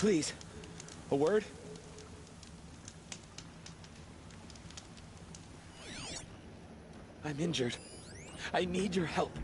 Please, a word? I'm injured. I need your help.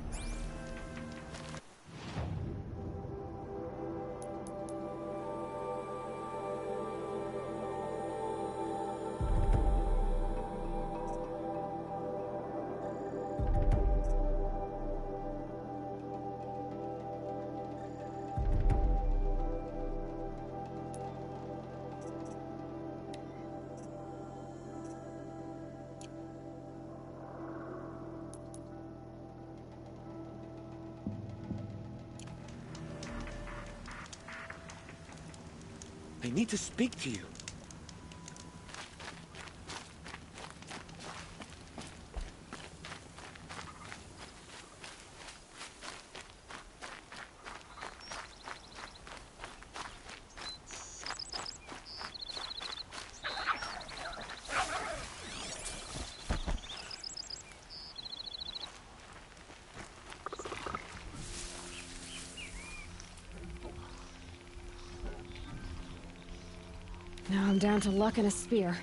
I need to speak to you. Now I'm down to luck and a spear.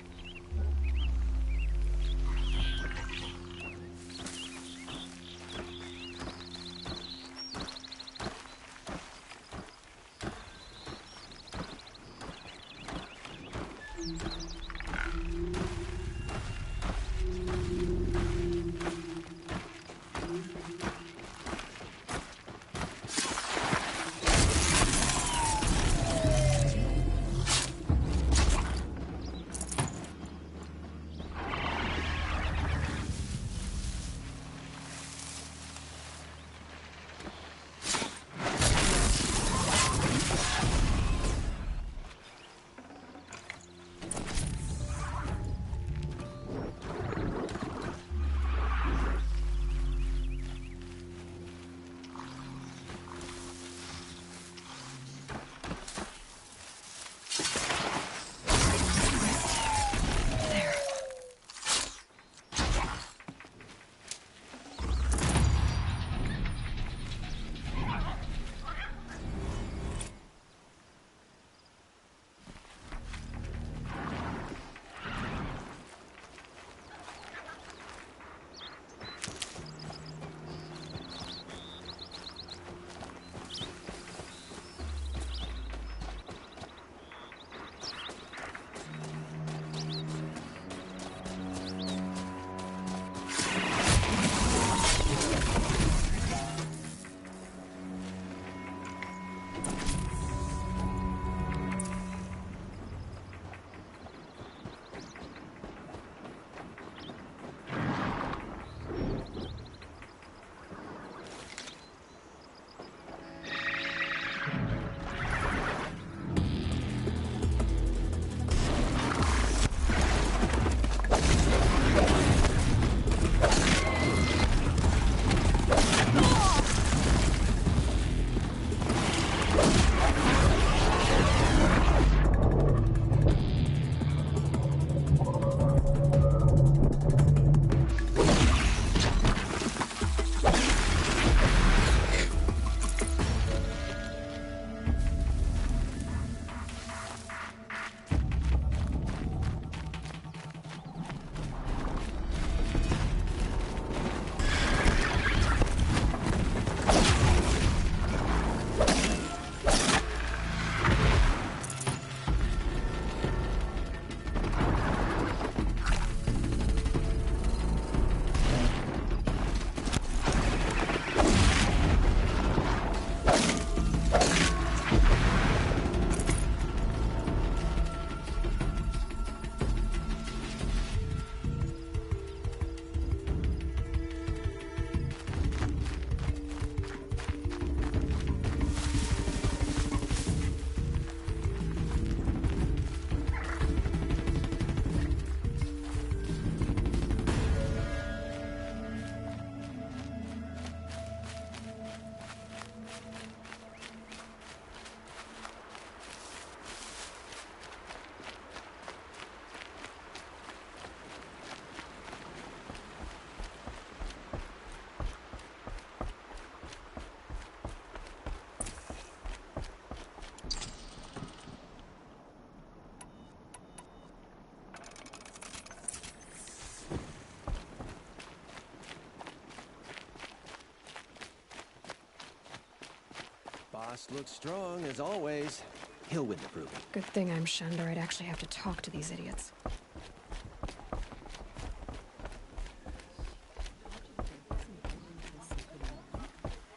Rost looks strong, as always. He'll win the proving. Good thing I'm shunned, or I'd actually have to talk to these idiots. I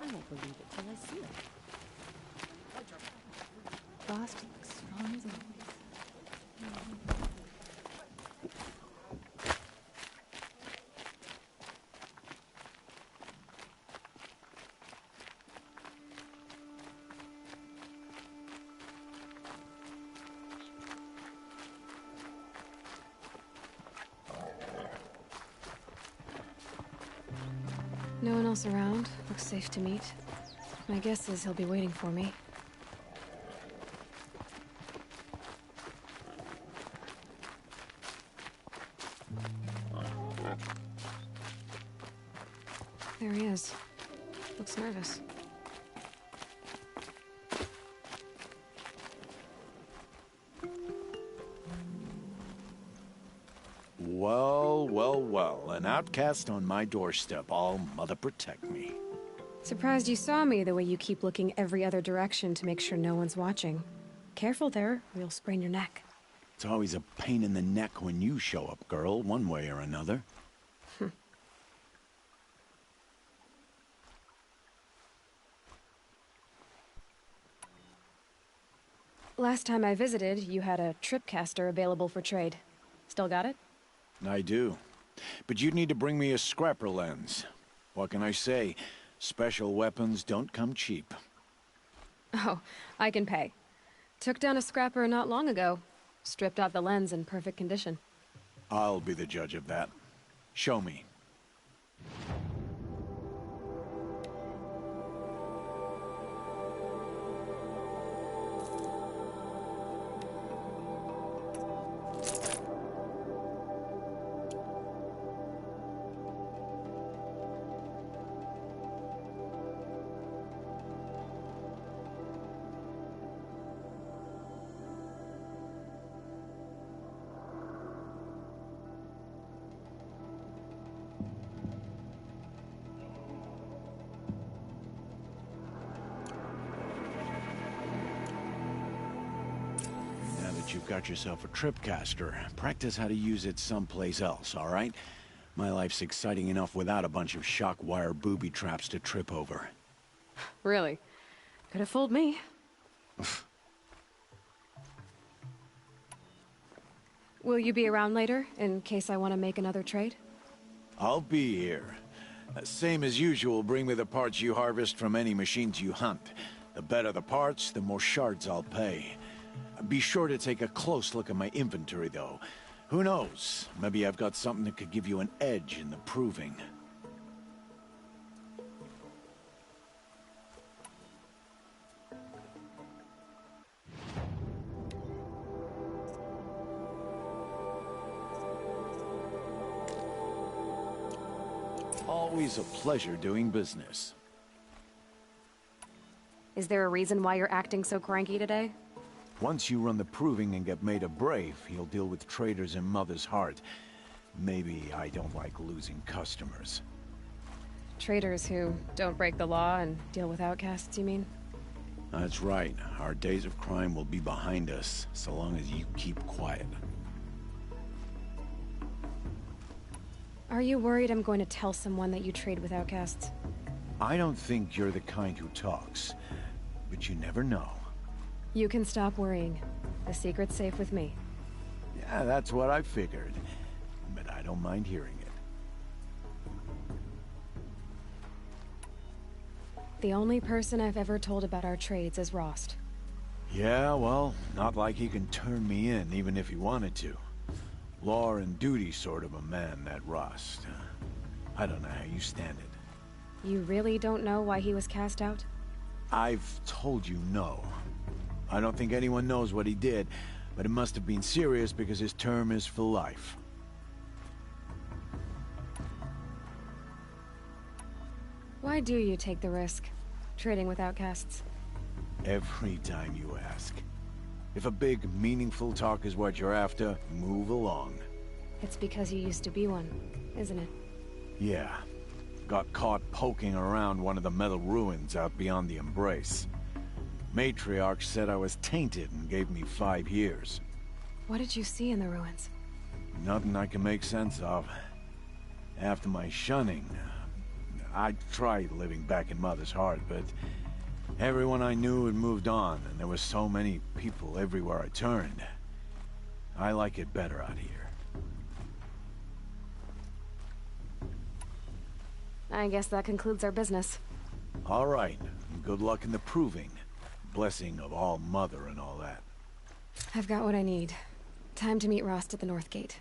won't believe it till I see it. Rost looks strong as always. No one else around. Looks safe to meet. My guess is he'll be waiting for me. There he is. Looks nervous. Well, well, well. An outcast on my doorstep. All mother protect me. Surprised you saw me the way you keep looking every other direction to make sure no one's watching. Careful there, or you'll sprain your neck. It's always a pain in the neck when you show up, girl, one way or another. Last time I visited, you had a tripcaster available for trade. Still got it? I do. But you'd need to bring me a scrapper lens. What can I say? Special weapons don't come cheap. Oh, I can pay. Took down a scrapper not long ago. Stripped out the lens in perfect condition. I'll be the judge of that. Show me. You've got yourself a tripcaster. Practice how to use it someplace else, all right? My life's exciting enough without a bunch of shock wire booby traps to trip over. Really? Could have fooled me. Will you be around later, in case I want to make another trade? I'll be here. Same as usual, bring me the parts you harvest from any machines you hunt. The better the parts, the more shards I'll pay. Be sure to take a close look at my inventory, though. Who knows? Maybe I've got something that could give you an edge in the proving. Always a pleasure doing business. Is there a reason why you're acting so cranky today? Once you run the proving and get made a brave, you'll deal with traitors in Mother's Heart. Maybe I don't like losing customers. Traitors who don't break the law and deal with outcasts, you mean? That's right. Our days of crime will be behind us, so long as you keep quiet. Are you worried I'm going to tell someone that you trade with outcasts? I don't think you're the kind who talks, but you never know. You can stop worrying. The secret's safe with me. Yeah, that's what I figured. But I don't mind hearing it. The only person I've ever told about our trades is Rost. Yeah, well, not like he can turn me in, even if he wanted to. Law and duty sort of a man, that Rost. I don't know how you stand it. You really don't know why he was cast out? I've told you no. I don't think anyone knows what he did, but it must have been serious because his term is for life. Why do you take the risk, trading with outcasts? Every time you ask. If a big, meaningful talk is what you're after, move along. It's because you used to be one, isn't it? Yeah. Got caught poking around one of the metal ruins out beyond the Embrace. Matriarch said I was tainted and gave me 5 years. What did you see in the ruins? Nothing I can make sense of. After my shunning, I tried living back in Mother's heart, but everyone I knew had moved on, and there were so many people everywhere I turned. I like it better out here. I guess that concludes our business. All right. Good luck in the proving. Blessing of All Mother and all that. I've got what I need. Time to meet Rost at the North Gate.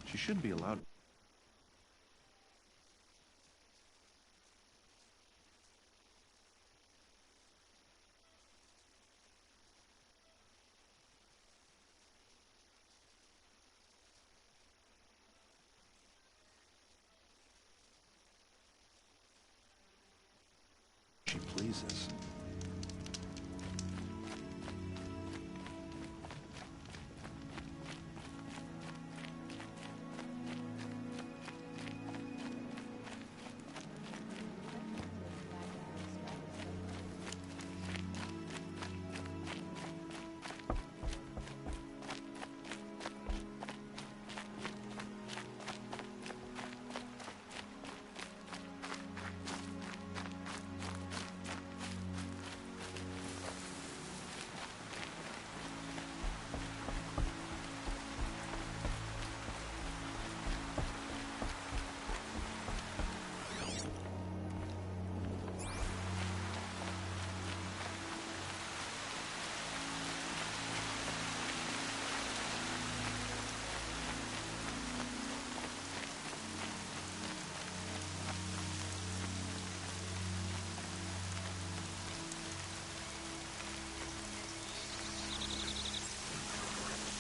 She shouldn't be allowed. She pleases.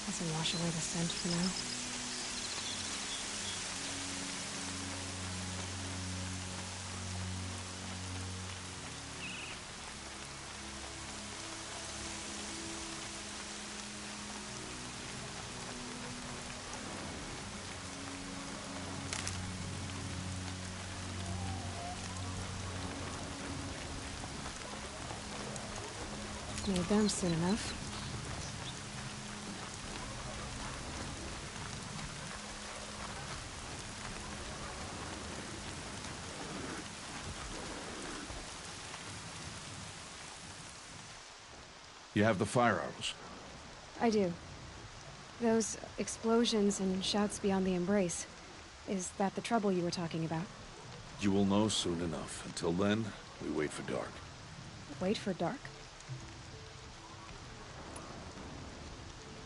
This will wash away the scent for now. Made them soon enough. You have the fire arrows. I do. Those explosions and shouts beyond the embrace. Is that the trouble you were talking about? You will know soon enough. Until then, we wait for dark. Wait for dark?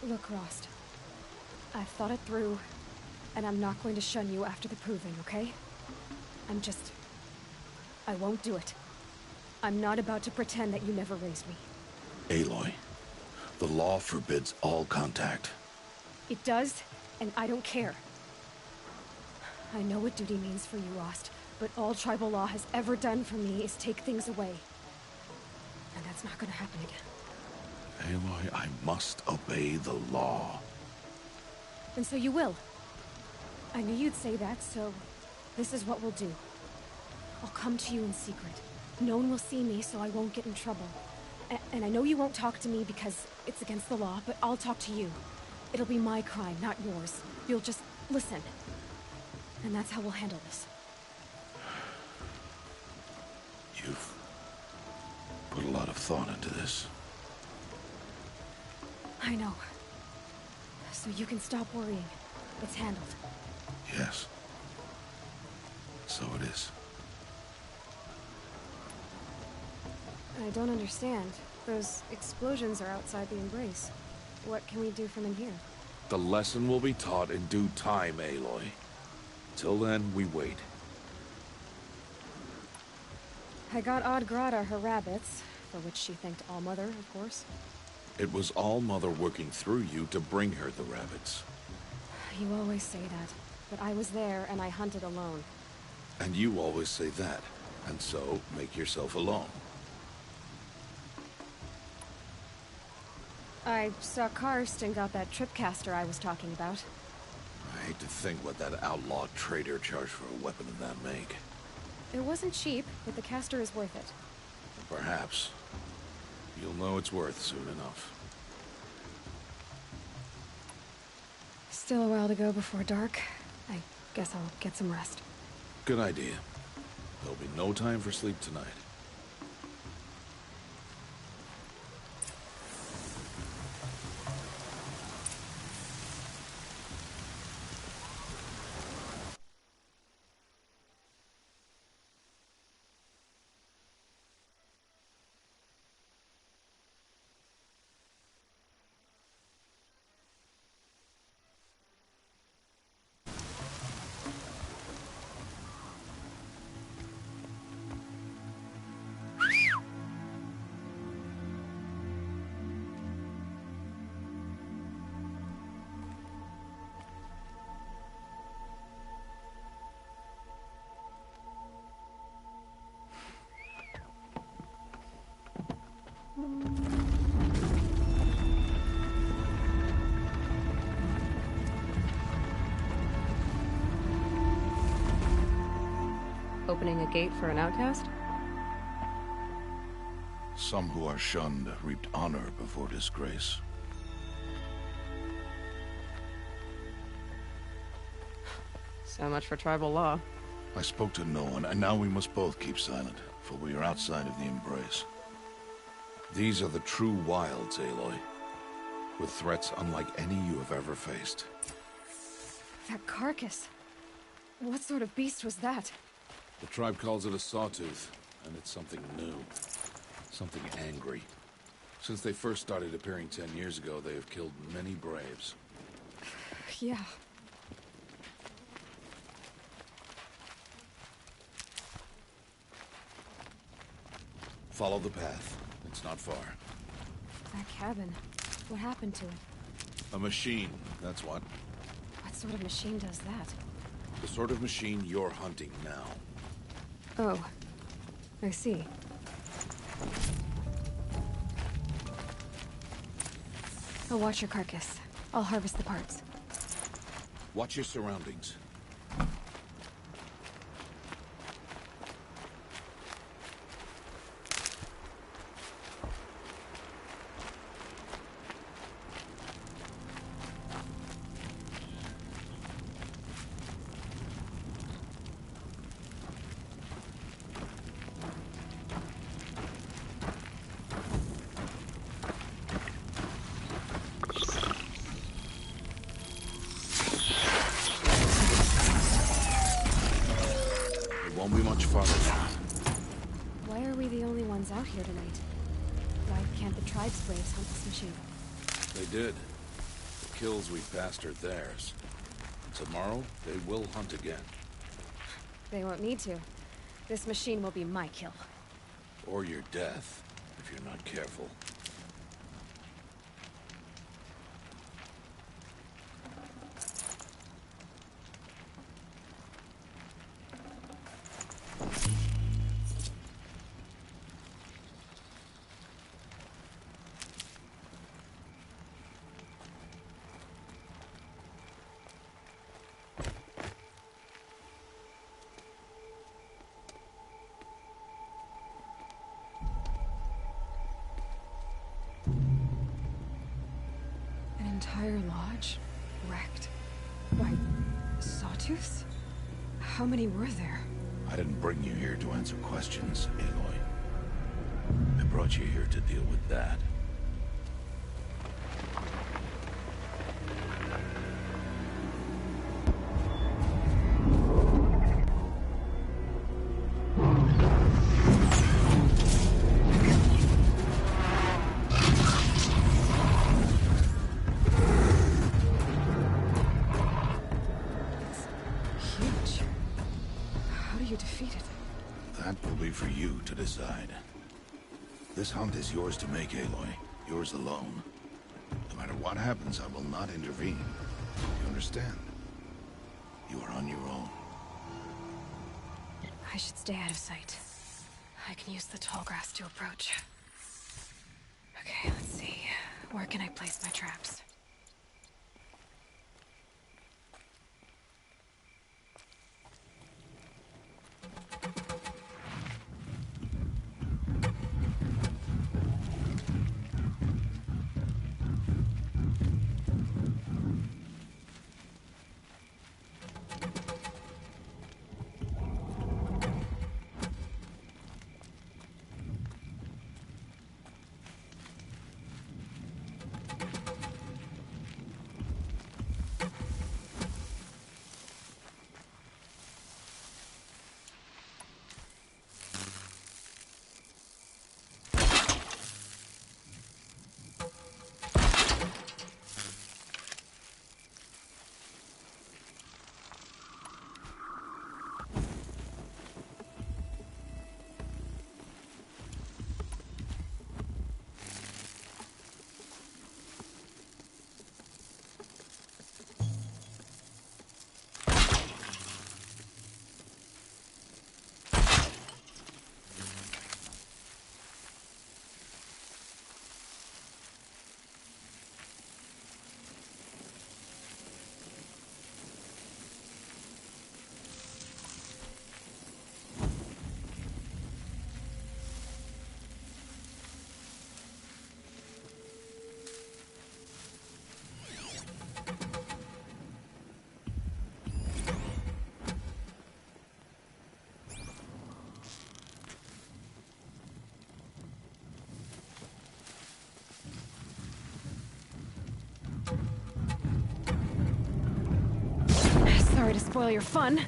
Look, Rost. I've thought it through, and I'm not going to shun you after the proving, okay? I won't do it. I'm not about to pretend that you never raised me. Aloy, the law forbids all contact. It does, and I don't care. I know what duty means for you, Rost, but all tribal law has ever done for me is take things away. And that's not gonna happen again. Aloy, I must obey the law. And so you will. I knew you'd say that, so this is what we'll do. I'll come to you in secret. No one will see me, so I won't get in trouble. And I know you won't talk to me because it's against the law, but I'll talk to you. It'll be my crime, not yours. You'll just listen. And that's how we'll handle this. You've put a lot of thought into this. I know. So you can stop worrying. It's handled. Yes. So it is. I don't understand. Those explosions are outside the embrace. What can we do from in here? The lesson will be taught in due time, Aloy. Till then, we wait. I got Odd Grata her rabbits, for which she thanked All-Mother, of course. It was All Mother working through you to bring her the rabbits. You always say that, but I was there and I hunted alone. And you always say that, and so make yourself alone. I saw Karst and got that tripcaster I was talking about. I hate to think what that outlaw trader charged for a weapon of that make. It wasn't cheap, but the caster is worth it. Perhaps. You'll know it's worth soon enough. Still a while to go before dark. I guess I'll get some rest. Good idea. There'll be no time for sleep tonight. Opening a gate for an outcast? Some who are shunned reaped honor before disgrace. So much for tribal law. I spoke to no one, and now we must both keep silent, for we are outside of the embrace. These are the true wilds, Aloy. With threats unlike any you have ever faced. That carcass. What sort of beast was that? The tribe calls it a sawtooth, and it's something new. Something angry. Since they first started appearing 10 years ago, they have killed many braves. Yeah. Follow the path. It's not far. That cabin. What happened to it? A machine, that's what. What sort of machine does that? The sort of machine you're hunting now. Oh. I see. I'll watch your carcass. I'll harvest the parts. Watch your surroundings. Won't be much farther now. Why are we the only ones out here tonight? Why can't the tribe's braves hunt this machine? They did. The kills we passed are theirs. Tomorrow, they will hunt again. They won't need to. This machine will be my kill. Or your death, if you're not careful. An entire lodge? Wrecked? By sawtooths? How many were there? I didn't bring you here to answer questions, Aloy. I brought you here to deal with that. Huge. How do you defeat it? That will be for you to decide. This hunt is yours to make, Aloy. Yours alone. No matter what happens, I will not intervene. You understand? You are on your own. I should stay out of sight. I can use the tall grass to approach. Okay, let's see. Where can I place my traps? Sorry to spoil your fun.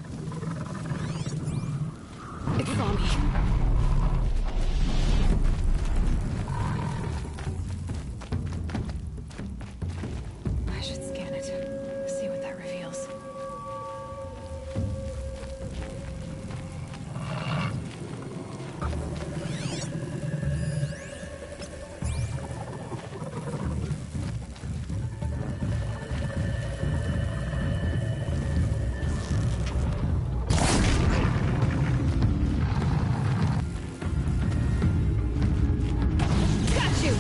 It saw me. I should scan it. See what that reveals. Got you!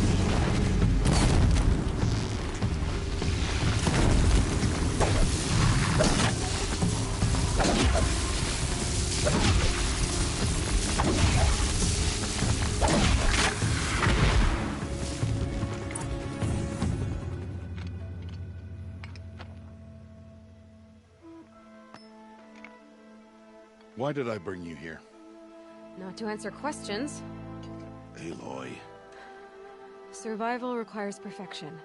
Why did I bring you here? Not to answer questions. Aloy. Survival requires perfection.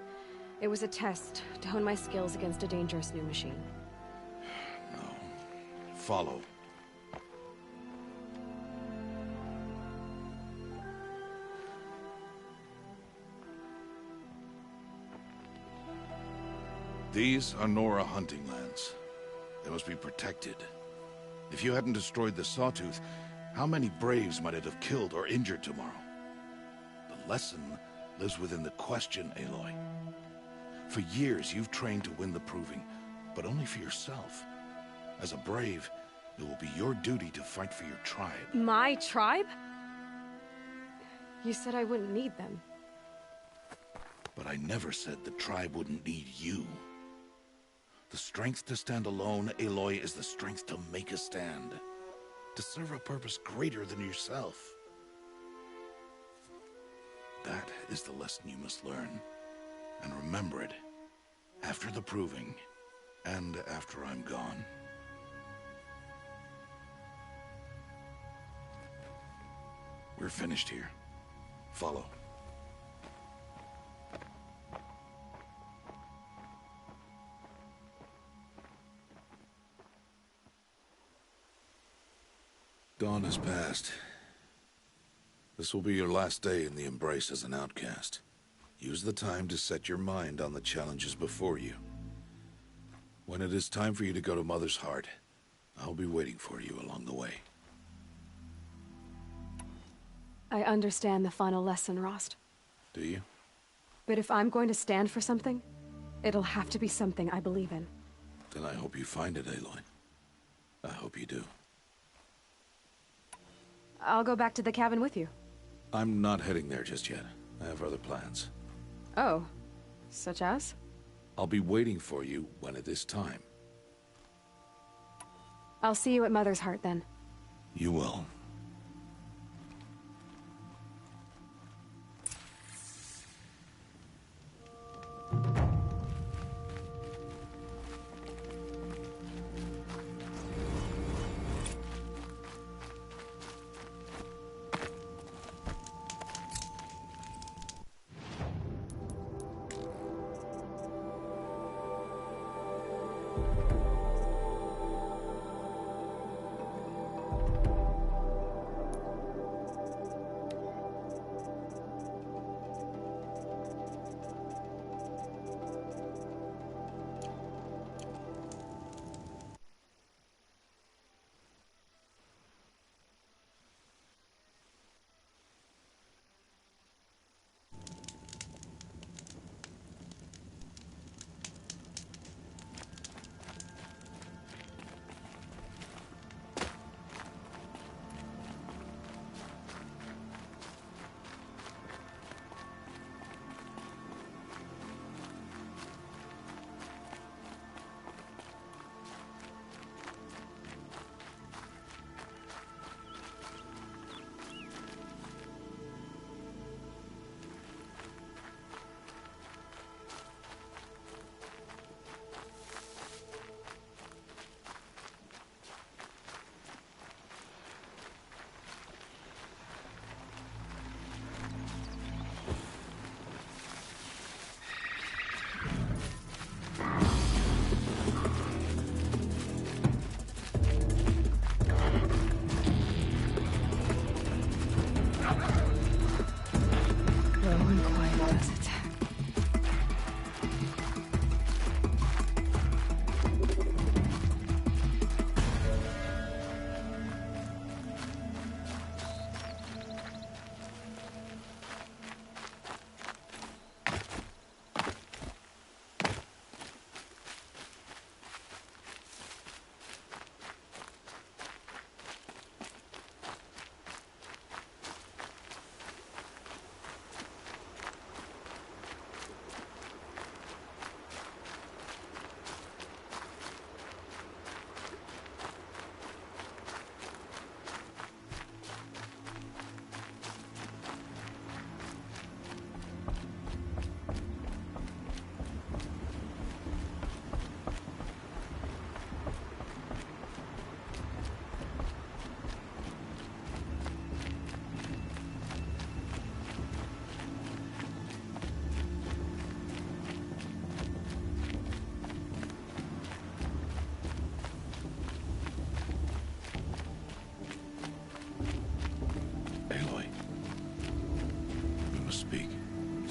It was a test to hone my skills against a dangerous new machine. No. Follow. These are Nora hunting lands. They must be protected. If you hadn't destroyed the Sawtooth, how many Braves might it have killed or injured tomorrow? The lesson lives within the question, Aloy. For years, you've trained to win the Proving, but only for yourself. As a Brave, it will be your duty to fight for your tribe. My tribe? You said I wouldn't need them. But I never said the tribe wouldn't need you. The strength to stand alone, Aloy, is the strength to make a stand. To serve a purpose greater than yourself. That is the lesson you must learn. And remember it. After the Proving. And after I'm gone. We're finished here. Follow. Dawn has passed. This will be your last day in the Embrace as an outcast. Use the time to set your mind on the challenges before you. When it is time for you to go to Mother's Heart, I'll be waiting for you along the way. I understand the final lesson, Rost. Do you? But if I'm going to stand for something, it'll have to be something I believe in. Then I hope you find it, Aloy. I hope you do. I'll go back to the cabin with you. I'm not heading there just yet. I have other plans. Oh. Such as? I'll be waiting for you when it is time. I'll see you at Mother's Heart then. You will.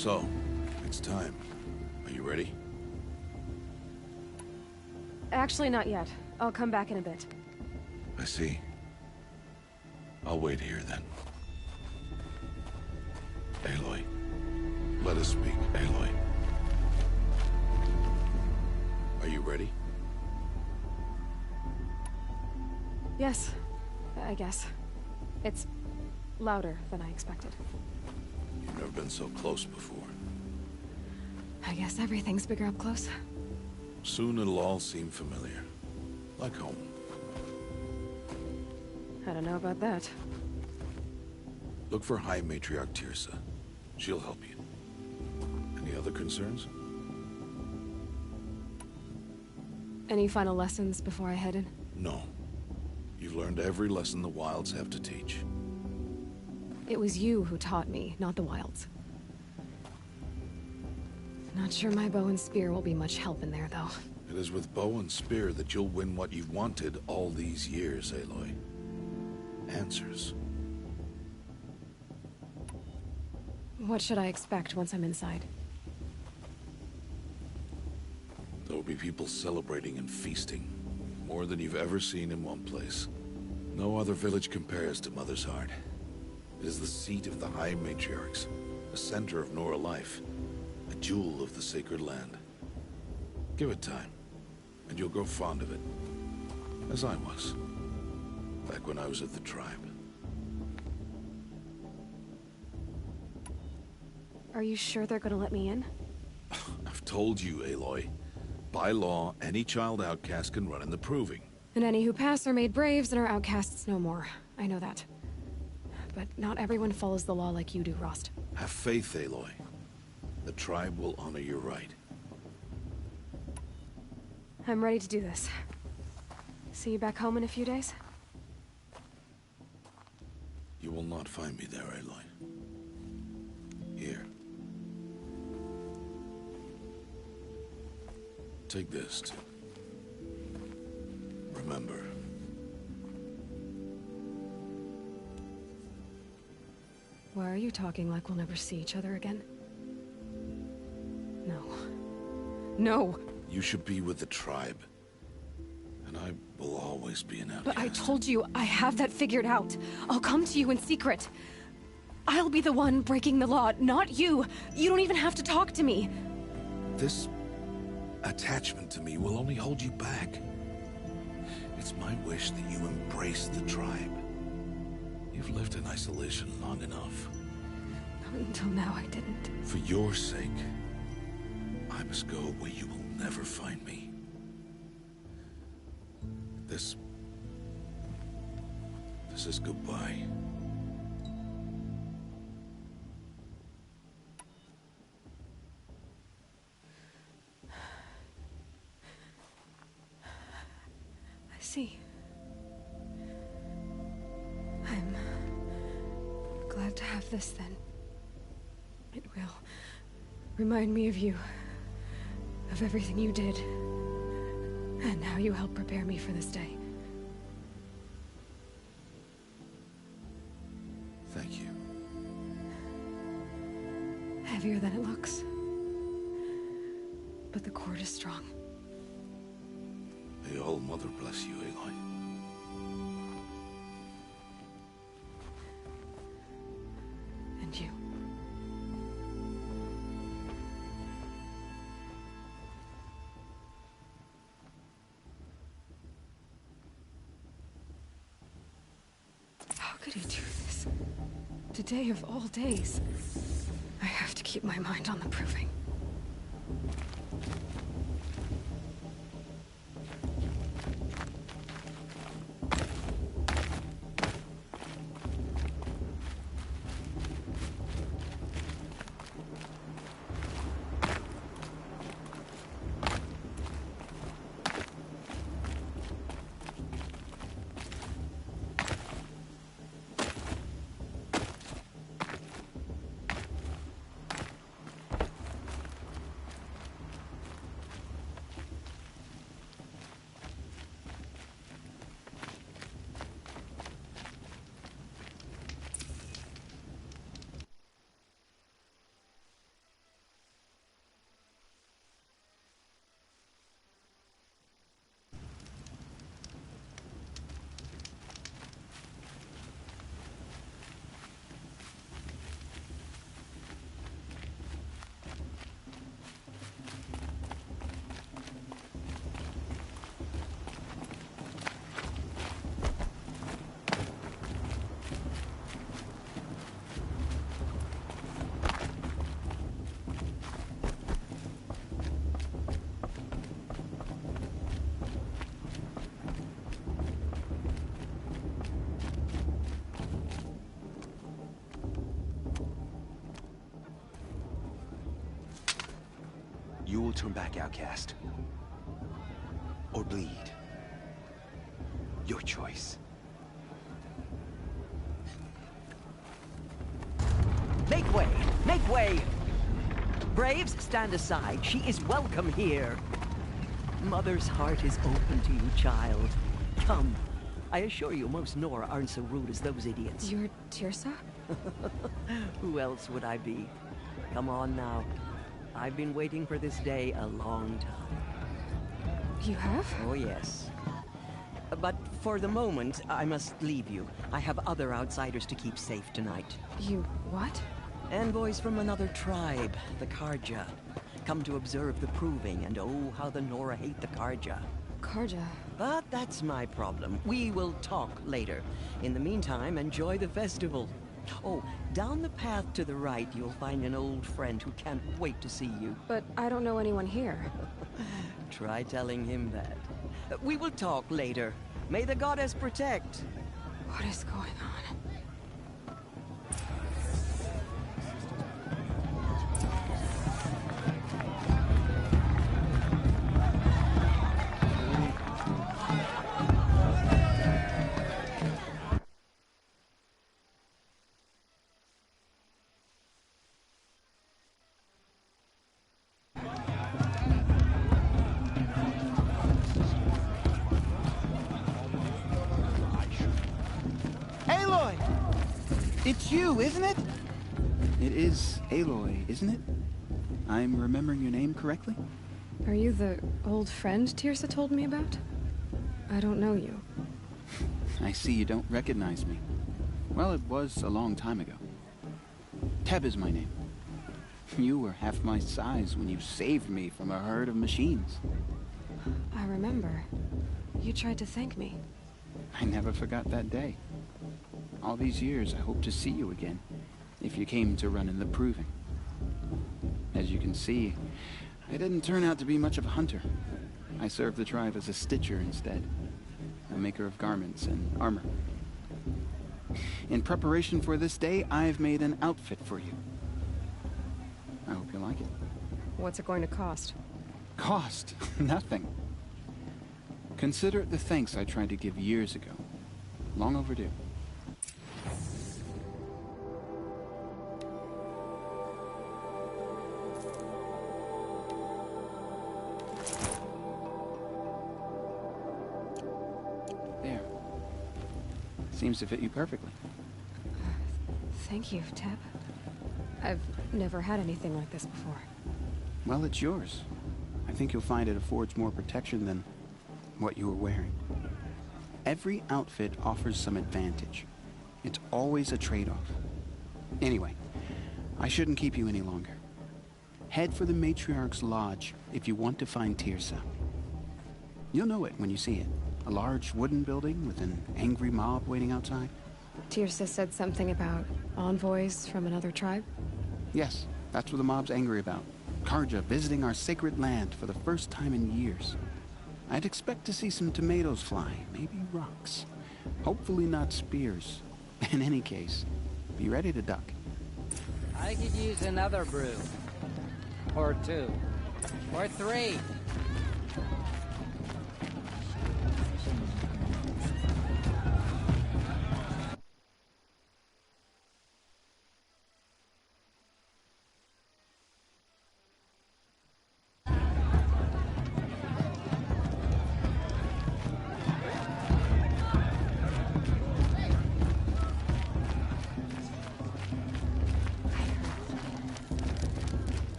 So, it's time. Are you ready? Actually, not yet. I'll come back in a bit. I see. I'll wait here then. Aloy. Let us speak, Aloy. Are you ready? Yes, I guess. It's louder than I expected. You've never been so close before. I guess everything's bigger up close. Soon it'll all seem familiar. Like home. I don't know about that. Look for High Matriarch Tirsa. She'll help you. Any other concerns? Any final lessons before I head in? No. You've learned every lesson the Wilds have to teach. It was you who taught me, not the Wilds. Not sure my bow and spear will be much help in there, though. It is with bow and spear that you'll win what you've wanted all these years, Aloy. Answers. What should I expect once I'm inside? There will be people celebrating and feasting. More than you've ever seen in one place. No other village compares to Mother's Heart. It is the seat of the High Matriarchs, the center of Nora life, a jewel of the sacred land. Give it time, and you'll grow fond of it. As I was. Back when I was at the tribe. Are you sure they're gonna let me in? I've told you, Aloy. By law, any child outcast can run in the proving. And any who pass are made braves and are outcasts no more. I know that. But not everyone follows the law like you do, Rost. Have faith, Aloy. The tribe will honor your right. I'm ready to do this. See you back home in a few days? You will not find me there, Aloy. Here. Take this to remember. Why are you talking like we'll never see each other again? No. No! You should be with the tribe. And I will always be an outcast. But I told you, I have that figured out. I'll come to you in secret. I'll be the one breaking the law, not you. You don't even have to talk to me. This attachment to me will only hold you back. It's my wish that you embrace the tribe. You've lived in isolation long enough. Until now, I didn't. For your sake, I must go where you will never find me. This is goodbye. I see. I'm glad to have this then. It will remind me of you, of everything you did, and how you helped prepare me for this day. Thank you. Heavier than it looks. But the cord is strong. May All Mother bless you, Aloy. And you. How could he do this? Today of all days. I have to keep my mind on the proving. You will turn back, outcast. Or bleed. Your choice. Make way! Make way! Braves, stand aside. She is welcome here. Mother's heart is open to you, child. Come. I assure you, most Nora aren't so rude as those idiots. You're Tirsa? Who else would I be? Come on now. I've been waiting for this day a long time. You have? Oh, yes. But for the moment, I must leave you. I have other outsiders to keep safe tonight. You what? Envoys from another tribe, the Karja. Come to observe the proving, and oh, how the Nora hate the Karja. Karja. But that's my problem. We will talk later. In the meantime, enjoy the festival. Oh, down the path to the right, you'll find an old friend who can't wait to see you. But I don't know anyone here. Try telling him that. We will talk later. May the goddess protect. What is going on? Aloy! It's you, isn't it? It is Aloy, isn't it? I'm remembering your name correctly? Are you the old friend Tirsa told me about? I don't know you. I see you don't recognize me. Well, it was a long time ago. Teb is my name. You were half my size when you saved me from a herd of machines. I remember. You tried to thank me. I never forgot that day. All these years, I hope to see you again, if you came to run in the proving. As you can see, I didn't turn out to be much of a hunter. I served the tribe as a stitcher instead, a maker of garments and armor. In preparation for this day, I've made an outfit for you. I hope you like it. What's it going to cost? Cost? Nothing. Consider it the thanks I tried to give years ago. Long overdue. There. Seems to fit you perfectly. Thank you, Teb. I've never had anything like this before. Well, it's yours. I think you'll find it affords more protection than what you were wearing. Every outfit offers some advantage. It's always a trade-off. Anyway, I shouldn't keep you any longer. Head for the Matriarch's Lodge if you want to find Tirsa. You'll know it when you see it. A large wooden building with an angry mob waiting outside. Tirsa said something about envoys from another tribe? Yes, that's what the mob's angry about. Karja visiting our sacred land for the first time in years. I'd expect to see some tomatoes fly, maybe rocks. Hopefully not spears. In any case, be ready to duck. I could use another brew. Or two. Or three.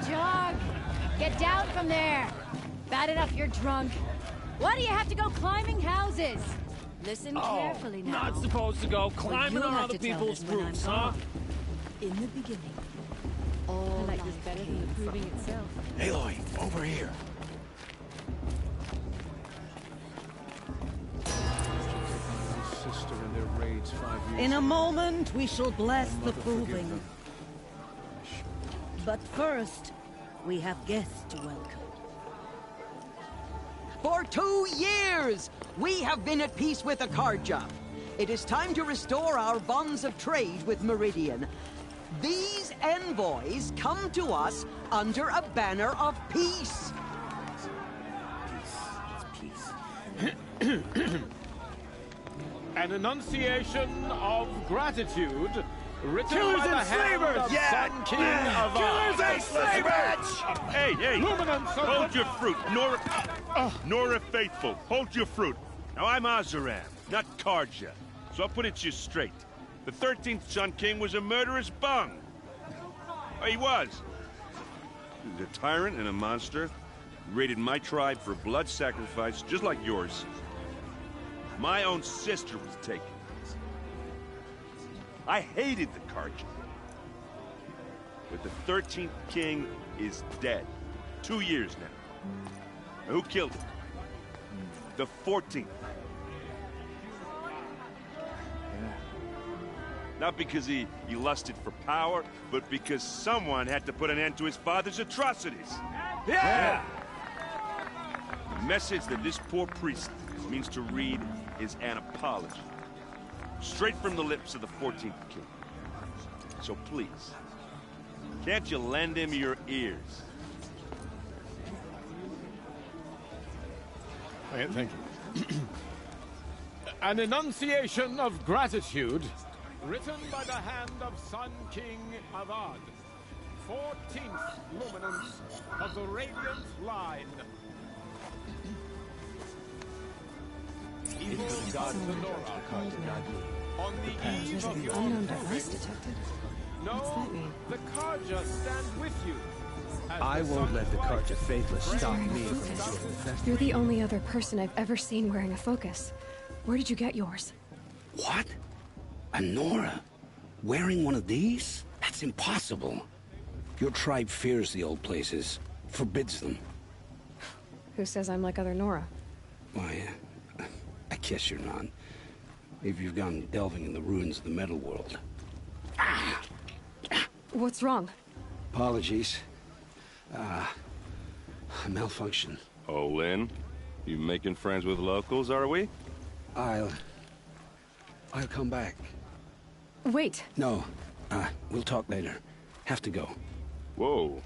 Jog! Get down from there! Bad enough you're drunk. Why do you have to go climbing houses? Listen carefully now. Not supposed to go climbing on other people's roofs, huh? In the beginning, all I like this life better than came the proving from itself. Aloy, over here. In a moment, we shall bless the proving. But first, we have guests to welcome. For 2 years, we have been at peace with Akarja. It is time to restore our bonds of trade with Meridian. These envoys come to us under a banner of peace. An enunciation of gratitude written Killers by the and hand slavers! of Yeah! Sun King of Killers and slavers! Hey, hey! Luminance of Hold the- your fruit, Nora Faithful. Hold your fruit. Now, I'm Azaram, not Karja. So I'll put it to you straight. The 13th Sun King was a murderous bung. Oh, he was. He was a tyrant and a monster. He raided my tribe for blood sacrifice, just like yours. My own sister was taken. I hated the Carja. But the 13th king is dead. 2 years now. And who killed him? The 14th. Not because he lusted for power, but because someone had to put an end to his father's atrocities. Yeah! The message that this poor priest means to read is an apology. Straight from the lips of the 14th king. So please, can't you lend him your ears? Thank you. An enunciation of gratitude, written by the hand of Sun King Avad, 14th luminance of the Radiant Line. Evil God Sonora, on the eve of your unknown doom. device detected. No, What's that mean? the Carja stand with you. I won't let the Carja faithless stop me from doing that. You're the only other person I've ever seen wearing a focus. Where did you get yours? What? A Nora? Wearing one of these? That's impossible. Your tribe fears the old places, forbids them. Who says I'm like other Nora? Why, I guess you're not. If you've gone delving in the ruins of the metal world. What's wrong? Apologies. A malfunction. Oh, Lynn? You making friends with locals, are we? I'll come back. Wait. No. We'll talk later. Have to go. Whoa.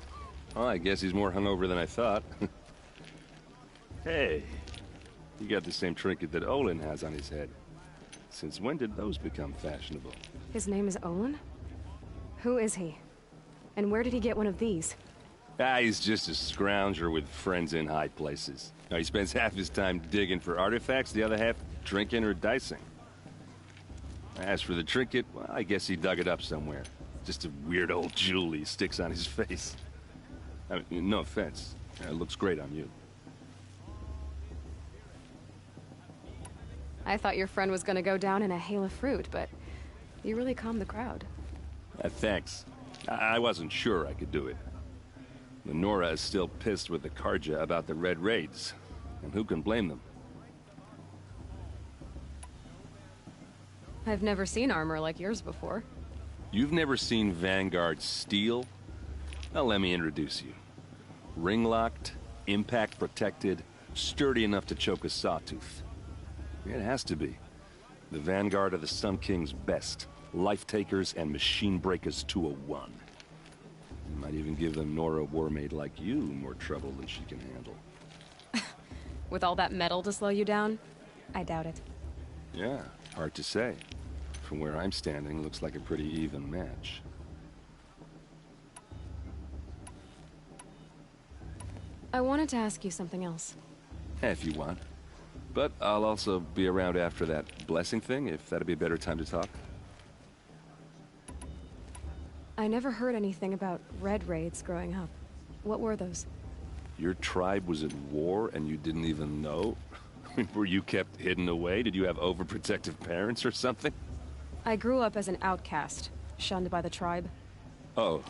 Well, I guess he's more hungover than I thought. Hey. You got the same trinket that Olin has on his head. Since when did those become fashionable? His name is Olin? Who is he? And where did he get one of these? He's just a scrounger with friends in high places. Now, he spends half his time digging for artifacts, the other half drinking or dicing. As for the trinket, well, I guess he dug it up somewhere. Just a weird old jewel he sticks on his face. I mean, no offense. It looks great on you. I thought your friend was gonna go down in a hail of fruit, but you really calmed the crowd. Thanks. I wasn't sure I could do it. The Nora is still pissed with the Carja about the Red Raids. And who can blame them? I've never seen armor like yours before. You've never seen Vanguard steel? Well, let me introduce you. Ring-locked, impact-protected, sturdy enough to choke a sawtooth. It has to be. The Vanguard of the Sun King's best. Life-takers and machine-breakers to a one. You might even give them Nora Warmaid like you more trouble than she can handle. With all that metal to slow you down? I doubt it. Yeah, hard to say. From where I'm standing, looks like a pretty even match. I wanted to ask you something else. If you want. But I'll also be around after that blessing thing, if that'd be a better time to talk. I never heard anything about Red Raids growing up. What were those? Your tribe was at war and you didn't even know? Were you kept hidden away? Did you have overprotective parents or something? I grew up as an outcast, shunned by the tribe. Oh.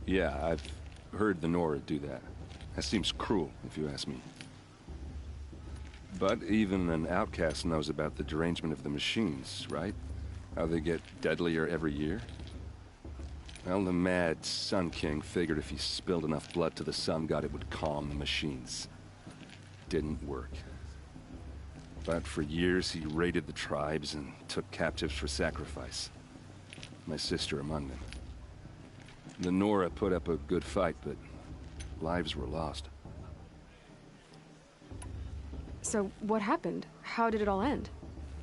Yeah, I've heard the Nora do that. That seems cruel, if you ask me. But even an outcast knows about the derangement of the machines, right? How they get deadlier every year? Well, the mad Sun King figured if he spilled enough blood to the Sun God, it would calm the machines. Didn't work. But for years, he raided the tribes and took captives for sacrifice. My sister among them. The Nora put up a good fight, but lives were lost. So, what happened? How did it all end?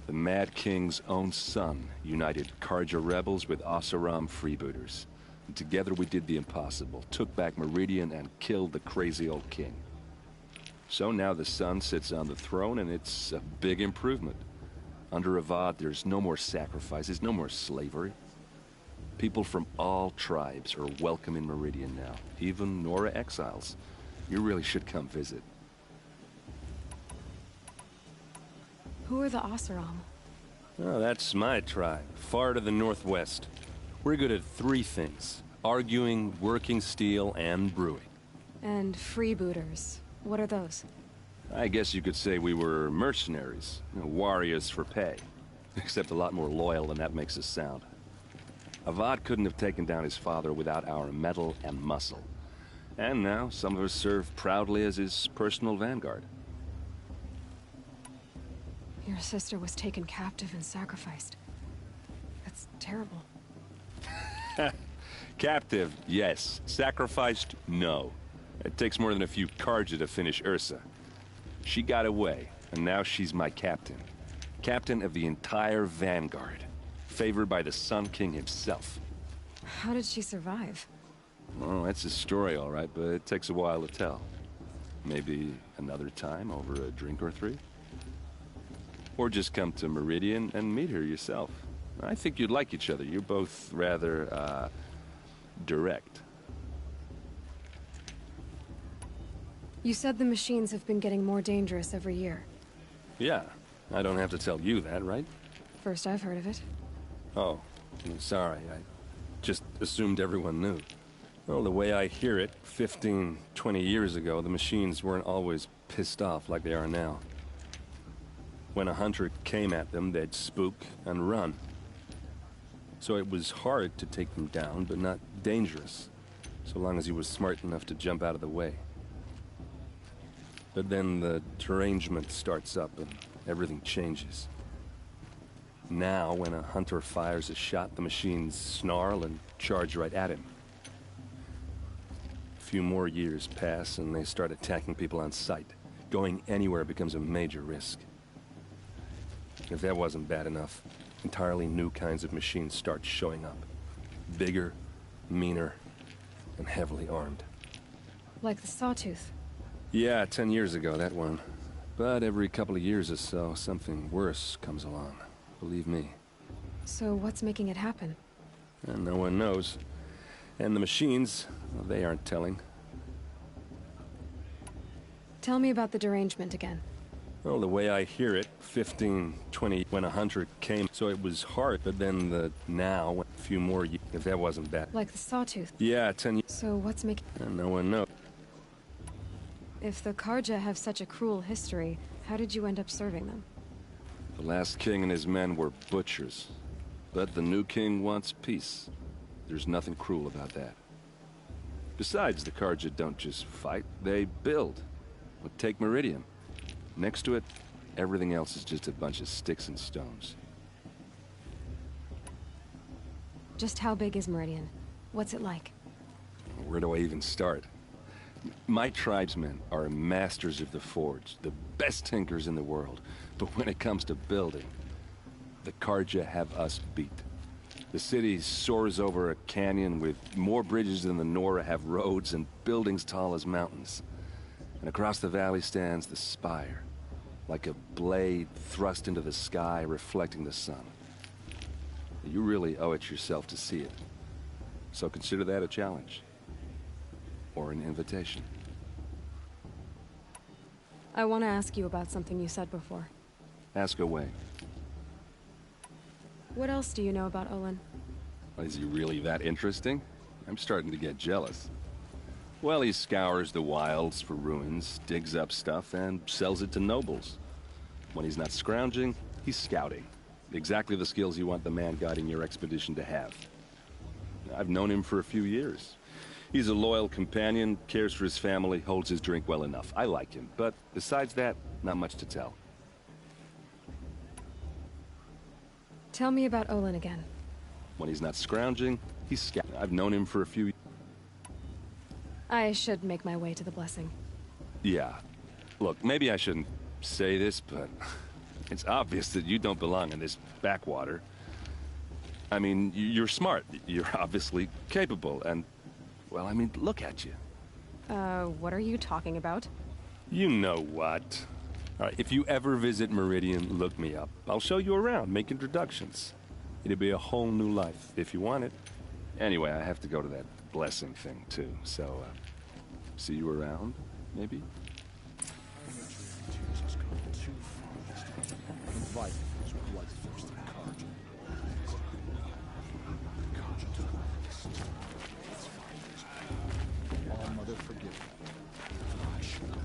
The Mad King's own son united Carja rebels with Oseram freebooters. And together we did the impossible, took back Meridian and killed the crazy old king. So now the son sits on the throne and it's a big improvement. Under Avad, there's no more sacrifices, no more slavery. People from all tribes are welcome in Meridian now, even Nora exiles. You really should come visit. Who are the Oseram? Oh, that's my tribe, far to the northwest. We're good at three things: arguing, working steel, and brewing. And freebooters. What are those? I guess you could say we were mercenaries, warriors for pay. Except a lot more loyal than that makes us sound. Avad couldn't have taken down his father without our metal and muscle. And now, some of us serve proudly as his personal vanguard. Your sister was taken captive and sacrificed. That's terrible. Captive, yes. Sacrificed, no. It takes more than a few Carja to finish Ursa. She got away, and now she's my captain. Captain of the entire vanguard. Favored by the Sun King himself. How did she survive? Oh, that's a story, all right, but it takes a while to tell. Maybe another time over a drink or three? Or just come to Meridian and meet her yourself. I think you'd like each other. You're both rather, direct. You said the machines have been getting more dangerous every year. Yeah, I don't have to tell you that, right? First I've heard of it. Oh, I'm sorry. I just assumed everyone knew. Well, the way I hear it, 15, 20 years ago, the machines weren't always pissed off like they are now. When a hunter came at them, they'd spook and run. So it was hard to take them down, but not dangerous, so long as he was smart enough to jump out of the way. But then the derangement starts up and everything changes. Now, when a hunter fires a shot, the machines snarl and charge right at him. A few more years pass and they start attacking people on sight. Going anywhere becomes a major risk. If that wasn't bad enough, entirely new kinds of machines start showing up. Bigger, meaner, and heavily armed. Like the Sawtooth. Yeah, 10 years ago, that one. But every couple of years or so, something worse comes along. Believe me. So what's making it happen? And no one knows. And the machines, well, they aren't telling. Tell me about the derangement again. Well, the way I hear it, 15, 20, when a hunter came, so it was hard, but then now, a few more years, if that wasn't bad. Like the Sawtooth? Yeah, 10 years. So what's making... And no one knows. If the Carja have such a cruel history, how did you end up serving them? The last king and his men were butchers. But the new king wants peace. There's nothing cruel about that. Besides, the Carja don't just fight, they build. But take Meridian. Next to it, everything else is just a bunch of sticks and stones. Just how big is Meridian? What's it like? Where do I even start? My tribesmen are masters of the forge, the best tinkers in the world. But when it comes to building, the Carja have us beat. The city soars over a canyon with more bridges than the Nora have roads and buildings tall as mountains. And across the valley stands the spire, like a blade thrust into the sky reflecting the sun. You really owe it yourself to see it. So consider that a challenge. Or an invitation. I want to ask you about something you said before. Ask away. What else do you know about Olin? Is he really that interesting? I'm starting to get jealous. Well, he scours the wilds for ruins, digs up stuff, and sells it to nobles. When he's not scrounging, he's scouting. Exactly the skills you want the man guiding your expedition to have. I've known him for a few years. He's a loyal companion, cares for his family, holds his drink well enough. I like him, but besides that, not much to tell. Tell me about Olin again. When he's not scrounging, he's scouting. I've known him for a few... I should make my way to the blessing. Yeah. Look, maybe I shouldn't say this, but it's obvious that you don't belong in this backwater. I mean, you're smart. You're obviously capable, and... well, I mean, look at you. What are you talking about? You know what. All right, if you ever visit Meridian, look me up. I'll show you around, make introductions. It'll be a whole new life, if you want it. Anyway, I have to go to that blessing thing, too. So, see you around, maybe? survival was bloodthirsty Carja. All Mother forgive me. I should go.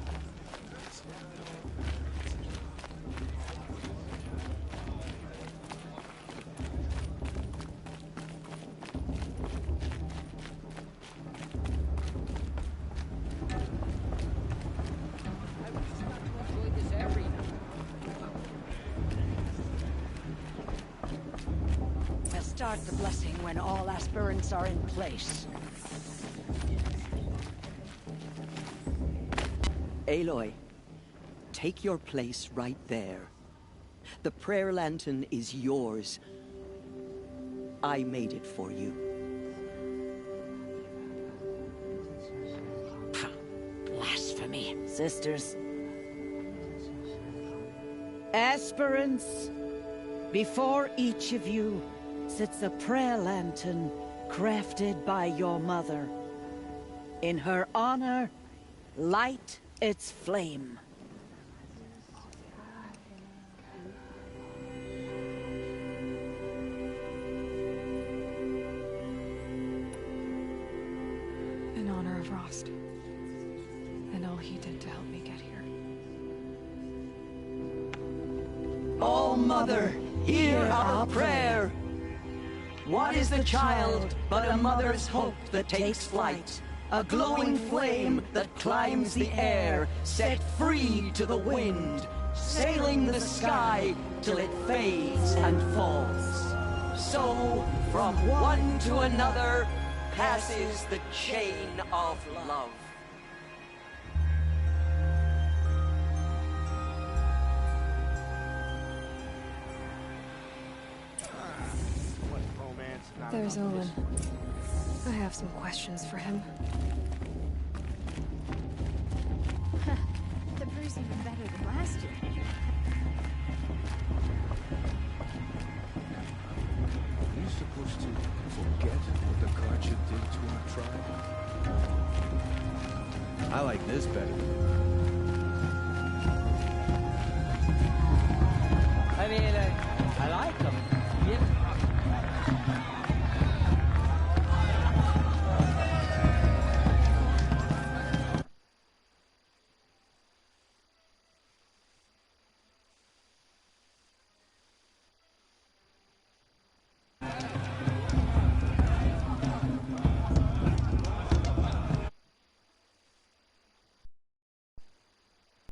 We'll start the blessing when all aspirants are in place. Aloy, take your place right there. The prayer lantern is yours. I made it for you. Blasphemy, sisters. Aspirants, before each of you sits a prayer lantern crafted by your mother. In her honor, light its flame. In honor of Rost. And all he did to help me get here. Oh, Mother, hear our prayer. What is the child but a mother's hope that takes flight? A glowing flame that climbs the air, set free to the wind, sailing the sky till it fades and falls. So, from one to another, passes the chain of love. There's Olin. I have some questions for him. The brew's even better than last year. Are you supposed to forget what the Carja did to our tribe? I like this better. I mean, I like them. Yeah.